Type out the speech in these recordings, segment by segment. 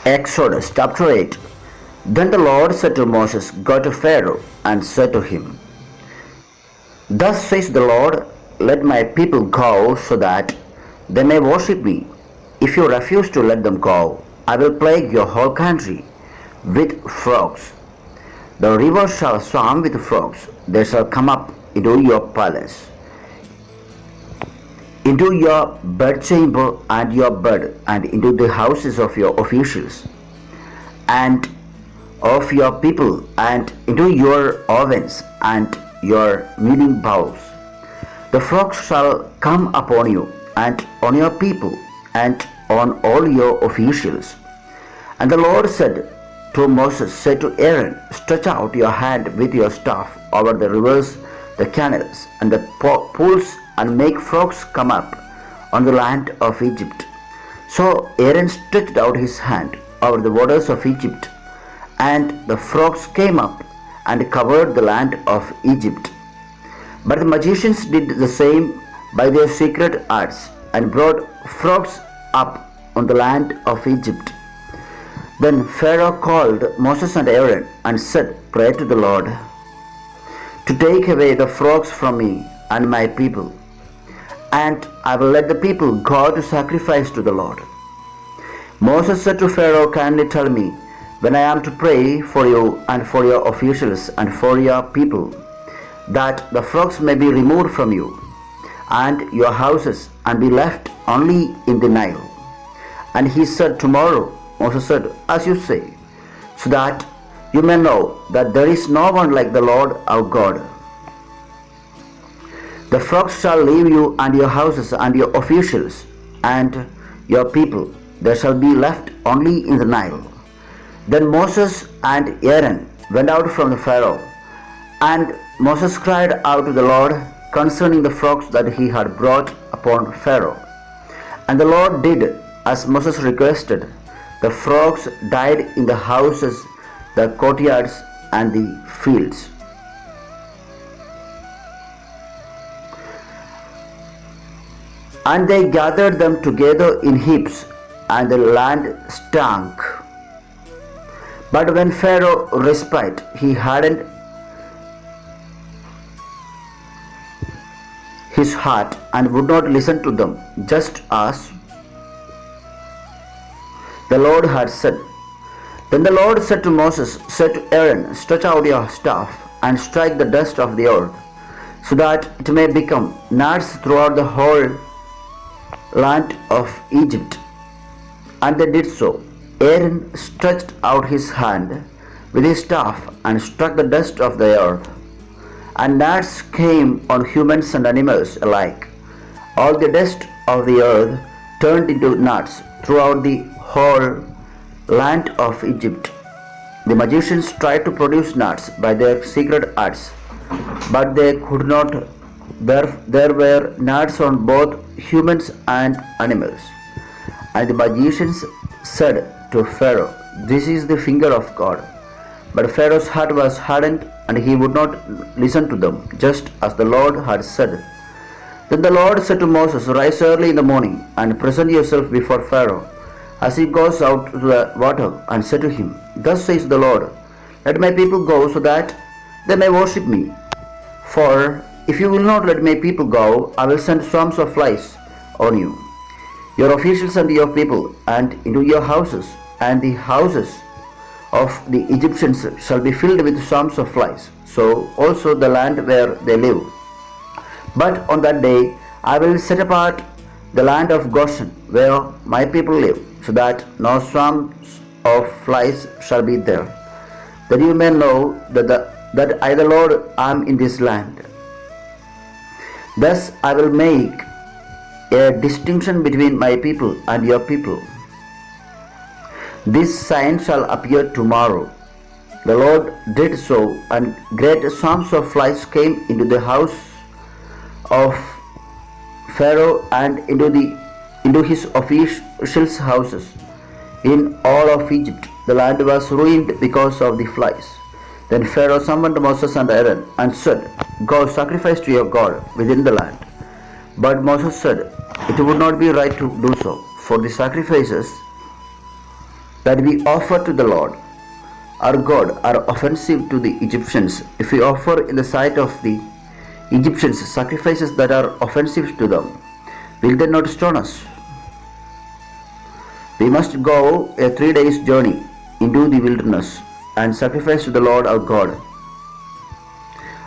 Exodus chapter 8. Then the Lord said to Moses, Go to Pharaoh and said to him, Thus says the Lord, Let my people go so that they may worship me. If you refuse to let them go, I will plague your whole country with frogs. The river shall swarm with frogs. They shall come up into your palace, into your bedchamber and your bed, and into the houses of your officials and of your people, and into your ovens and your kneading bowls. The frogs shall come upon you, and on your people, and on all your officials. And the Lord said to Moses, Say to Aaron, Stretch out your hand with your staff over the rivers, the canals, and the pools, and make frogs come up on the land of Egypt. So Aaron stretched out his hand over the waters of Egypt, and the frogs came up and covered the land of Egypt. But the magicians did the same by their secret arts, and brought frogs up on the land of Egypt. Then Pharaoh called Moses and Aaron and said, Pray to the Lord to take away the frogs from me and my people, and I will let the people go to sacrifice to the Lord. Moses said to Pharaoh, Kindly tell me when I am to pray for you and for your officials and for your people, that the frogs may be removed from you and your houses, and be left only in the Nile. And he said, Tomorrow. Moses said, As you say, so that you may know that there is no one like the Lord our God. The frogs shall leave you and your houses and your officials and your people. They shall be left only in the Nile. Then Moses and Aaron went out from the Pharaoh, and Moses cried out to the Lord concerning the frogs that he had brought upon Pharaoh. And the Lord did as Moses requested. The frogs died in the houses, the courtyards, and the fields. And they gathered them together in heaps, and the land stank. But when Pharaoh respite, he hardened his heart and would not listen to them, just as the Lord had said. Then the Lord said to Moses, Say to Aaron, Stretch out your staff and strike the dust of the earth, so that it may become gnats throughout the whole land of Egypt. And they did so. Aaron stretched out his hand with his staff and struck the dust of the earth, and gnats came on humans and animals alike. All the dust of the earth turned into gnats throughout the whole land of Egypt. The magicians tried to produce gnats by their secret arts, but they could not. There were gnats on both humans and animals. And the magicians said to Pharaoh, This is the finger of God. But Pharaoh's heart was hardened, and he would not listen to them, just as the Lord had said. Then the Lord said to Moses, Rise early in the morning, and present yourself before Pharaoh, as he goes out to the water, and say to him, Thus says the Lord, Let my people go, so that they may worship me. For if you will not let my people go, I will send swarms of flies on you, your officials and your people, and into your houses, and the houses of the Egyptians shall be filled with swarms of flies, so also the land where they live. But on that day I will set apart the land of Goshen, where my people live, so that no swarms of flies shall be there, that you may know that I the Lord am in this land. Thus I will make a distinction between my people and your people. This sign shall appear tomorrow. The Lord did so, and great swarms of flies came into the house of Pharaoh and into his officials' houses. In all of Egypt, the land was ruined because of the flies. Then Pharaoh summoned Moses and Aaron and said, Go sacrifice to your God within the land. But Moses said, It would not be right to do so, for the sacrifices that we offer to the Lord our God are offensive to the Egyptians, if we offer in the sight of the Egyptians sacrifices that are offensive to them, will they not stone us? We must go a 3 days journey into the wilderness and sacrifice to the Lord our God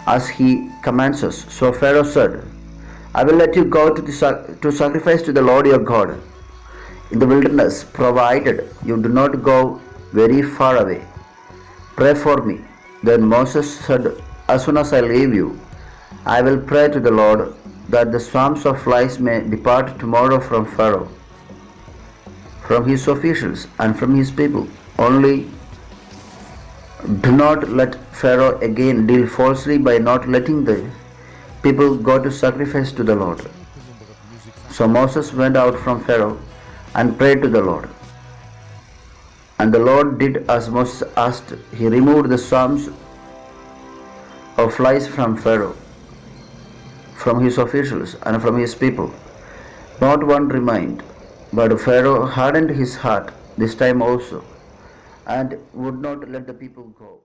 as he commands us. So Pharaoh said, I will let you go to sacrifice to the Lord your God in the wilderness, provided you do not go very far away. Pray for me. Then Moses said, as soon as I leave you, I will pray to the Lord that the swarms of flies may depart tomorrow from Pharaoh, from his officials, and from his people. Only do not let Pharaoh again deal falsely by not letting the people go to sacrifice to the Lord. So Moses went out from Pharaoh and prayed to the Lord. And the Lord did as Moses asked. He removed the swarms of flies from Pharaoh, from his officials, and from his people. Not one remained. But Pharaoh hardened his heart this time also, and would not let the people go.